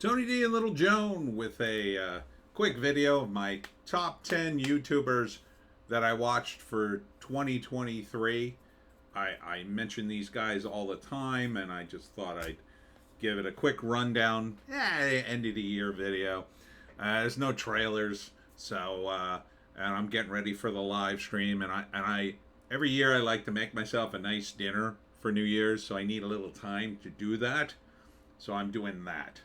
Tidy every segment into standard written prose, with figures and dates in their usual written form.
Tony D and Little Joan with a quick video of my top 10 YouTubers that I watched for 2023. I mention these guys all the time, and I just thought I'd give it a quick rundown. End of the year video. There's no trailers, so and I'm getting ready for the live stream, and I every year I like to make myself a nice dinner for New Year's, so I need a little time to do that. So I'm doing that.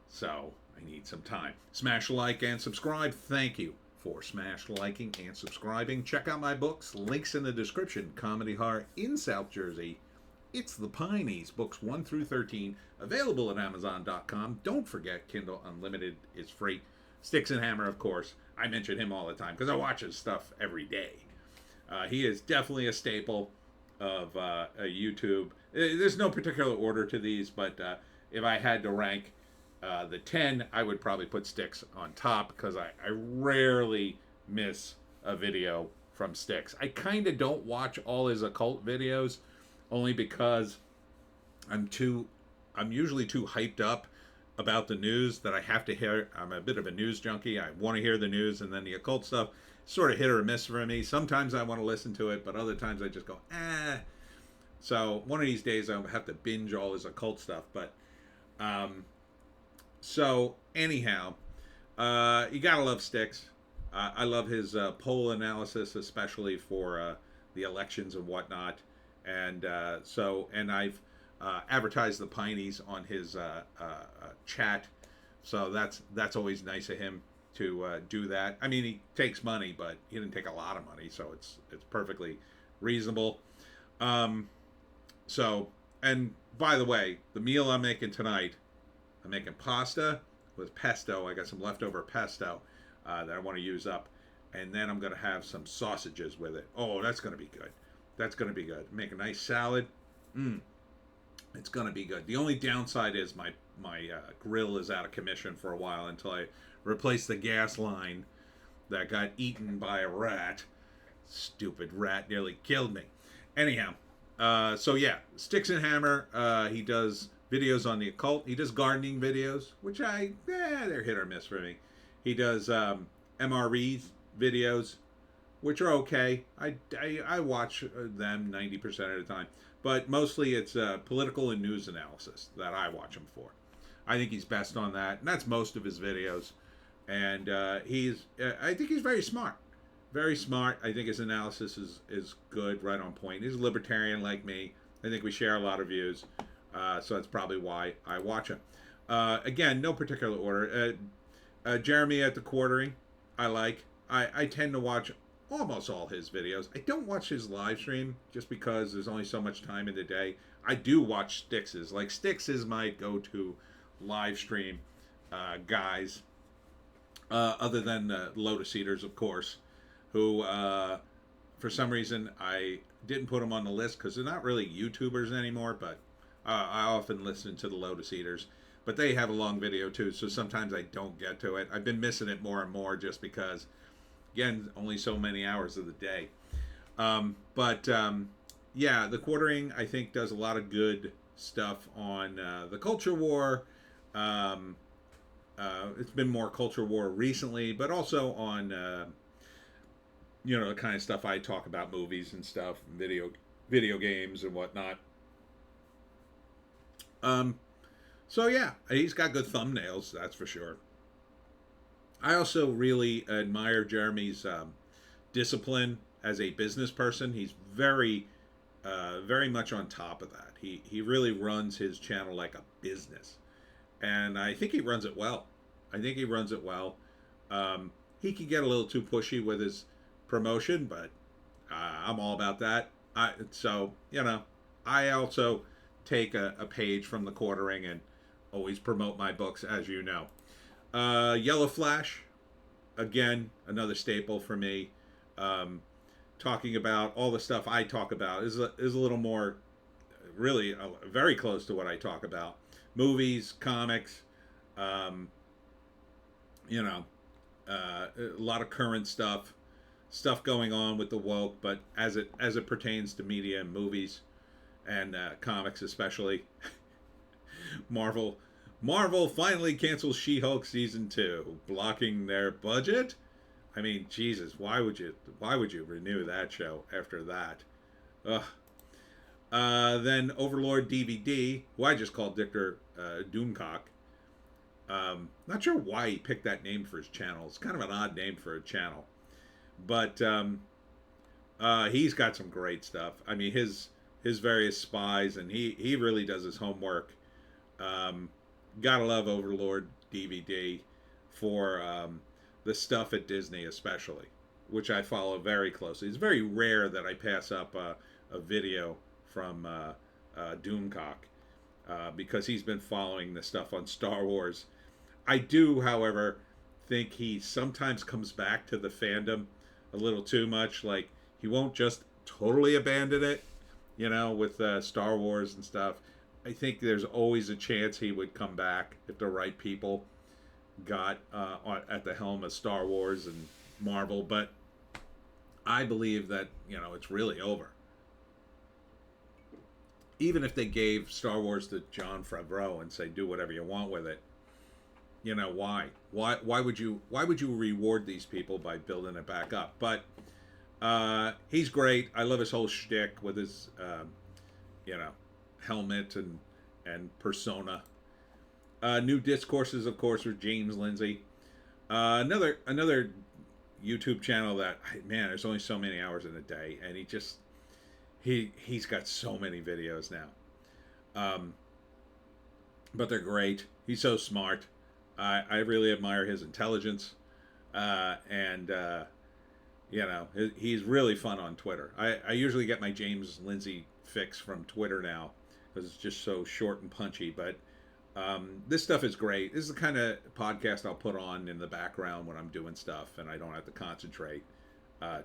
So I need some time. Smash like and subscribe. Thank you for smash liking and subscribing. Check out my books. Links in the description. Comedy Horror in South Jersey. It's the Pineys, books 1 through 13, available at Amazon.com. Don't forget, Kindle Unlimited is free. Sticks and Hammer, of course. I mention him all the time because I watch his stuff every day. He is definitely a staple of YouTube. There's no particular order to these, but if I had to rank the 10, I would probably put Sticks on top because I rarely miss a video from Sticks. I kind of don't watch all his occult videos only because I'm usually too hyped up about the news that I have to hear. I'm a bit of a news junkie. I want to hear the news, and then the occult stuff sort of hit or miss for me. Sometimes I want to listen to it, but other times I just go, eh. So one of these days I'll have to binge all his occult stuff. But so anyhow, you gotta love Sticks. I love his poll analysis, especially for the elections and whatnot. And and I've advertised the Pineys on his chat, so that's always nice of him to do that. I mean, he takes money, but he didn't take a lot of money, so it's perfectly reasonable. So, and by the way, the meal I'm making tonight, I'm making pasta with pesto. I got some leftover pesto that I want to use up, and then I'm going to have some sausages with it. Oh, that's going to be good. That's going to be good. Make a nice salad. It's going to be good. The only downside is my grill is out of commission for a while until I replace the gas line that got eaten by a rat. Stupid rat nearly killed me. Anyhow, so yeah, Sticks and Hammer. He does videos on the occult. He does gardening videos, which they're hit or miss for me. He does MREs videos, which are okay. I watch them 90% of the time, but mostly it's political and news analysis that I watch him for. I think he's best on that, and that's most of his videos. And I think he's very smart. Very smart. I think his analysis is good, right on point. He's a libertarian like me. I think we share a lot of views. So that's probably why I watch him. Again, no particular order. Jeremy at the Quartering, I like. I tend to watch almost all his videos. I don't watch his live stream just because there's only so much time in the day. I do watch Sticks's. Like, Sticks is my go-to live stream guys, other than Lotus Eaters, of course, who, for some reason, I didn't put them on the list because they're not really YouTubers anymore, but I often listen to the Lotus Eaters. But they have a long video, too, so sometimes I don't get to it. I've been missing it more and more just because, again, only so many hours of the day. Yeah, the Quartering, I think, does a lot of good stuff on the culture war. It's been more culture war recently, but also on, the kind of stuff I talk about, movies and stuff, video games and whatnot. So yeah, he's got good thumbnails, that's for sure. I also really admire Jeremy's discipline as a business person. He's very much on top of that. He really runs his channel like a business, and I think he runs it well. He can get a little too pushy with his promotion, but I'm all about that. I also take a page from the Quartering and always promote my books, as you know. Yellow Flash, again, another staple for me. Talking about all the stuff I talk about is a little more, really, very close to what I talk about. Movies, comics, a lot of current stuff going on with the woke, but as it pertains to media and movies and comics especially. Marvel Marvel finally cancels She-Hulk season 2, blocking their budget. I mean, Jesus, why would you renew that show after that? Ugh. Then Overlord DVD, who I just called Victor Doomcock. Not sure why he picked that name for his channel. It's kind of an odd name for a channel, but he's got some great stuff. I mean, his various spies, and he really does his homework. Gotta love Overlord DVD for the stuff at Disney, especially, which I follow very closely. It's very rare that I pass up a video from Doomcock because he's been following the stuff on Star Wars. I do, however, think he sometimes comes back to the fandom a little too much. Like, he won't just totally abandon it, with Star Wars and stuff. I think there's always a chance he would come back if the right people got at the helm of Star Wars and Marvel. But I believe that, it's really over. Even if they gave Star Wars to Jon Favreau and say, do whatever you want with it, why? Why would you reward these people by building it back up? But he's great. I love his whole shtick with his helmet and persona. New discourses, of course, with James Lindsay. Another YouTube channel that, man, there's only so many hours in a day, and he's got so many videos now. But they're great. He's so smart. I really admire his intelligence, and he's really fun on Twitter. I usually get my James Lindsay fix from Twitter now because it's just so short and punchy. But this stuff is great. This is the kind of podcast I'll put on in the background when I'm doing stuff and I don't have to concentrate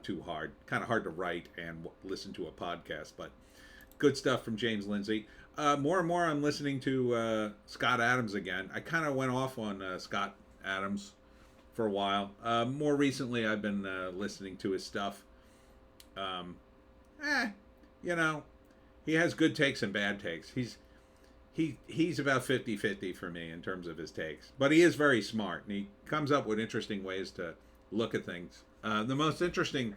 too hard. Kind of hard to write and listen to a podcast, but good stuff from James Lindsay. More and more I'm listening to Scott Adams again. I kind of went off on Scott Adams for a while. More recently I've been listening to his stuff. He has good takes and bad takes. He's about 50-50 for me in terms of his takes. But he is very smart, and he comes up with interesting ways to look at things. The most interesting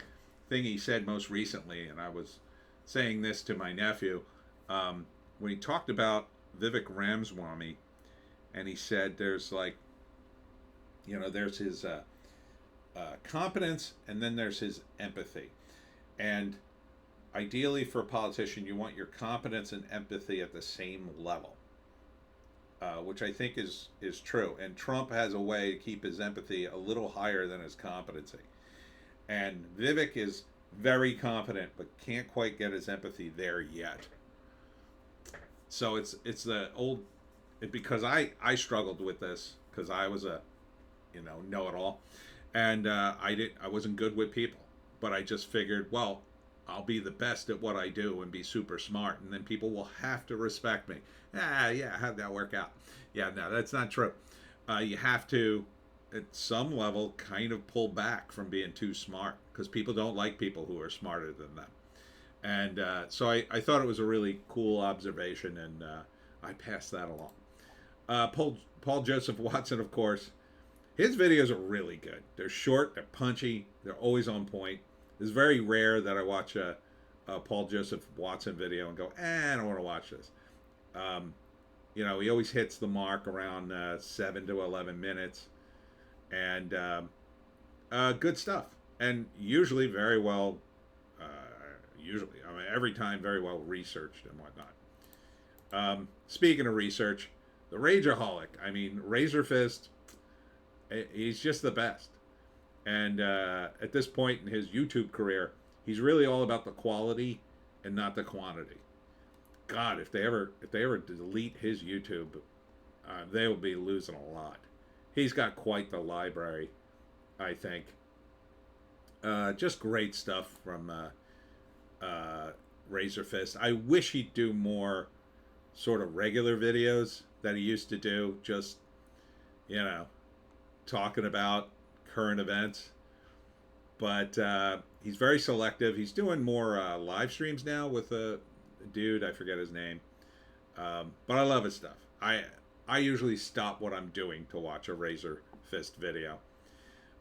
thing he said most recently, and I was saying this to my nephew, when he talked about Vivek Ramaswamy, and he said there's there's his competence, and then there's his empathy. And ideally for a politician, you want your competence and empathy at the same level, which I think is true. And Trump has a way to keep his empathy a little higher than his competency. And Vivek is very competent, but can't quite get his empathy there yet. So it's the old, because I struggled with this because I was a know-it-all, and I wasn't good with people, but I just figured, well, I'll be the best at what I do and be super smart, and then people will have to respect me. Yeah, how'd that work out? Yeah, no, that's not true. You have to, at some level, kind of pull back from being too smart, because people don't like people who are smarter than them. And so I thought it was a really cool observation, and I passed that along. Paul Joseph Watson, of course, his videos are really good. They're short, they're punchy, they're always on point. It's very rare that I watch a Paul Joseph Watson video and go, I don't want to watch this. He always hits the mark around 7 to 11 minutes, and good stuff. And usually very well, every time very well researched and whatnot. Speaking of research, the Rageaholic, Razor Fist, he's just the best. And at this point in his YouTube career, he's really all about the quality and not the quantity. God, if they ever delete his YouTube, they will be losing a lot. He's got quite the library, I think. Just great stuff from Razor Fist. I wish he'd do more sort of regular videos that he used to do, just talking about current events, but he's very selective. He's doing more live streams now with a dude, I forget his name, but I love his stuff. I usually stop what I'm doing to watch a Razor Fist video.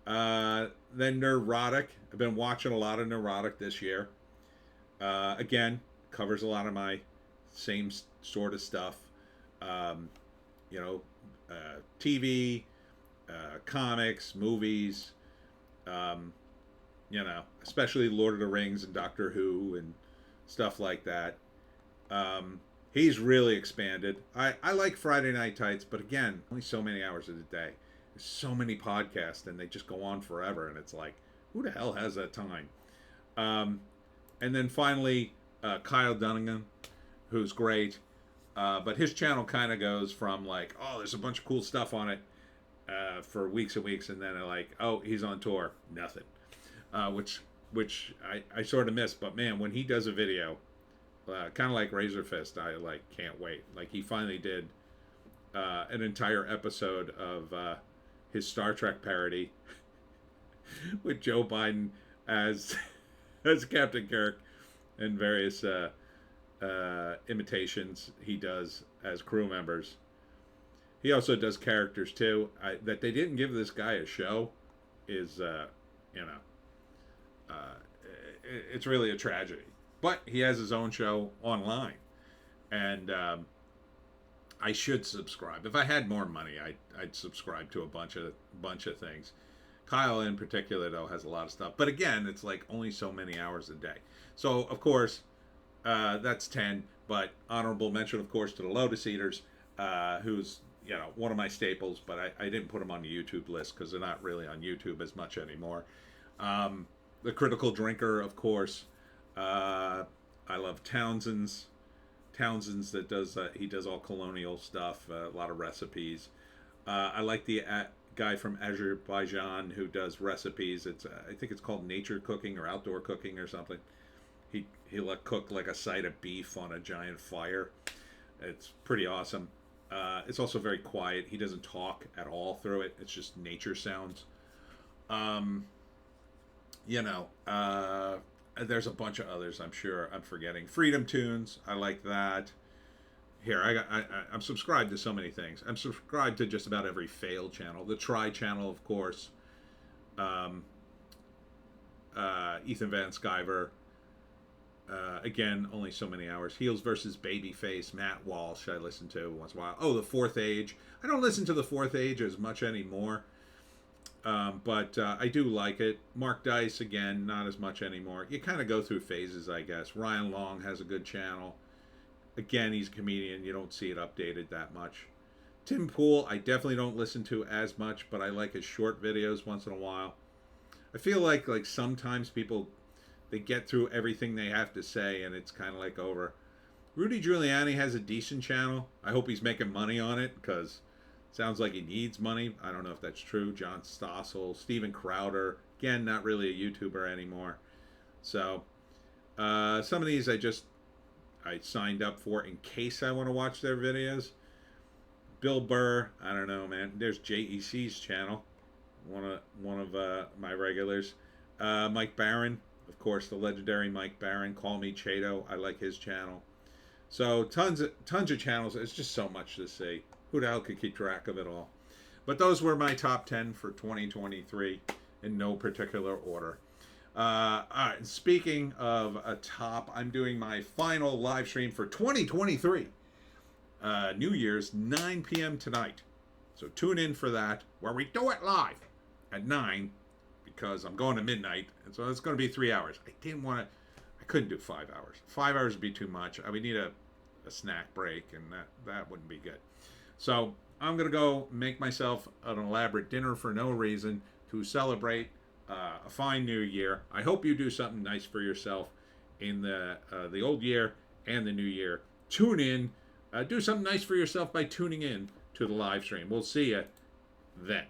Then Neurotic. I've been watching a lot of Neurotic this year. Again, covers a lot of my same sort of stuff. Um, you know, TV, comics, movies. Um, especially Lord of the Rings and Doctor Who and stuff like that. He's really expanded. I like Friday Night Tights, but again, only so many hours of the day. There's so many podcasts, and they just go on forever, and it's like, who the hell has that time? And then finally, Kyle Dunnigan, who's great. But his channel kind of goes from like, oh, there's a bunch of cool stuff on it for weeks and weeks, and then like, oh, he's on tour, nothing. Which I sort of miss. But man, when he does a video, kind of like Razor Fist, I like can't wait. Like he finally did an entire episode of his Star Trek parody with Joe Biden as as Captain Kirk and various imitations he does as crew members. He also does characters too. That they didn't give this guy a show is, it's really a tragedy. But he has his own show online, and I should subscribe. If I had more money, I'd subscribe to a bunch of things. Kyle in particular though has a lot of stuff, but again, it's like only so many hours a day. So of course, that's 10. But honorable mention, of course, to the Lotus Eaters, who's one of my staples. But I didn't put them on the YouTube list because they're not really on YouTube as much anymore. The Critical Drinker, of course. I love Townsend's that does he does all colonial stuff, a lot of recipes. I like the guy from Azerbaijan who does recipes. It's I think it's called nature cooking or outdoor cooking or something. He'll cook like a side of beef on a giant fire. It's pretty awesome. It's also very quiet. He doesn't talk at all through it. It's just nature sounds. There's a bunch of others I'm sure I'm forgetting. Freedom Tunes, I like that. Here, I'm subscribed to so many things. I'm subscribed to just about every fail channel. The Try channel, of course. Ethan Van Sciver. Again, only so many hours. Heels versus Babyface. Matt Walsh, I listen to once in a while. Oh, The Fourth Age. I don't listen to The Fourth Age as much anymore. But I do like it. Mark Dice, again, not as much anymore. You kind of go through phases, I guess. Ryan Long has a good channel. Again, he's a comedian. You don't see it updated that much. Tim Pool, I definitely don't listen to as much, but I like his short videos once in a while. I feel like sometimes people, they get through everything they have to say, and it's kind of like over. Rudy Giuliani has a decent channel. I hope he's making money on it, because sounds like he needs money. I don't know if that's true. John Stossel, Steven Crowder. Again, not really a YouTuber anymore. So, some of these I signed up for in case I want to watch their videos. Bill Burr, I don't know, man. There's JEC's channel, one of my regulars. Mike Barron, of course, the legendary Mike Barron. Call Me Chato. I like his channel. So tons of channels. It's just so much to see. Who the hell could keep track of it all? But those were my top 10 for 2023 in no particular order. All right, speaking of a top, I'm doing my final live stream for 2023. New Year's, 9 p.m. tonight. So tune in for that, where we do it live at 9, because I'm going to midnight, and so it's going to be 3 hours. I couldn't do 5 hours. 5 hours would be too much. I would need a snack break, and that wouldn't be good. So I'm going to go make myself an elaborate dinner for no reason to celebrate a fine new year. I hope you do something nice for yourself in the old year and the new year. Tune in. Do something nice for yourself by tuning in to the live stream. We'll see you then.